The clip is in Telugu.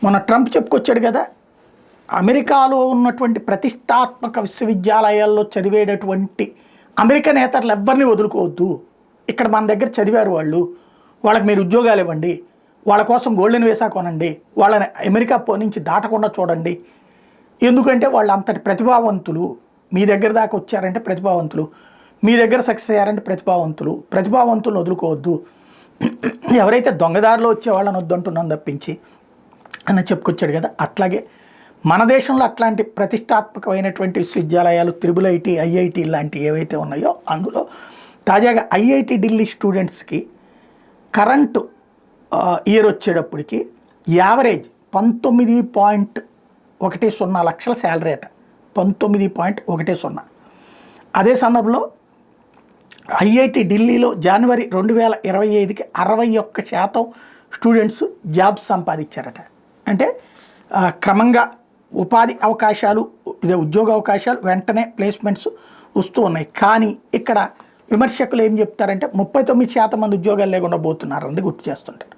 మొన్న ట్రంప్ చెప్పుకొచ్చాడు కదా, అమెరికాలో ఉన్నటువంటి ప్రతిష్టాత్మక విశ్వవిద్యాలయాల్లో చదివేటటువంటి అమెరికన్ నేతలు ఎవ్వరిని వదులుకోవద్దు, ఇక్కడ మన దగ్గర చదివారు వాళ్ళకి మీరు ఉద్యోగాలు ఇవ్వండి, వాళ్ళ కోసం గోల్డెన్ వీసా కొనండి, వాళ్ళని అమెరికా నుంచి దాటకుండా చూడండి, ఎందుకంటే వాళ్ళు అంతటి ప్రతిభావంతులు, మీ దగ్గర దాకా వచ్చారంటే ప్రతిభావంతులు, మీ దగ్గర సక్సెస్ అయ్యారంటే ప్రతిభావంతులు వదులుకోవద్దు, ఎవరైతే దొంగదారిలో వచ్చే వాళ్ళని వద్దంటున్నాను తప్పించి అని చెప్పుకొచ్చాడు కదా. అట్లాగే మన దేశంలో అట్లాంటి ప్రతిష్టాత్మకమైనటువంటి విశ్వవిద్యాలయాలు IIT, IIT లాంటివి ఏవైతే ఉన్నాయో అందులో తాజాగా IIT ఢిల్లీ స్టూడెంట్స్కి కరెంటు ఇయర్ వచ్చేటప్పటికి యావరేజ్ 19.10 లక్షల శాలరీ అట, 19.10. అదే సందర్భంలో IIT ఢిల్లీలో జనవరి 2025కి 61% స్టూడెంట్స్ జాబ్స్ సంపాదించారట. అంటే క్రమంగా ఉపాధి అవకాశాలు, ఉద్యోగ అవకాశాలు, వెంటనే ప్లేస్మెంట్స్ వస్తూ ఉన్నాయి. కానీ ఇక్కడ విమర్శకులు ఏం చెప్తారంటే 39% మంది ఉద్యోగాలు లేకుండా పోతున్నారు అని గుర్తు చేస్తుంటారు.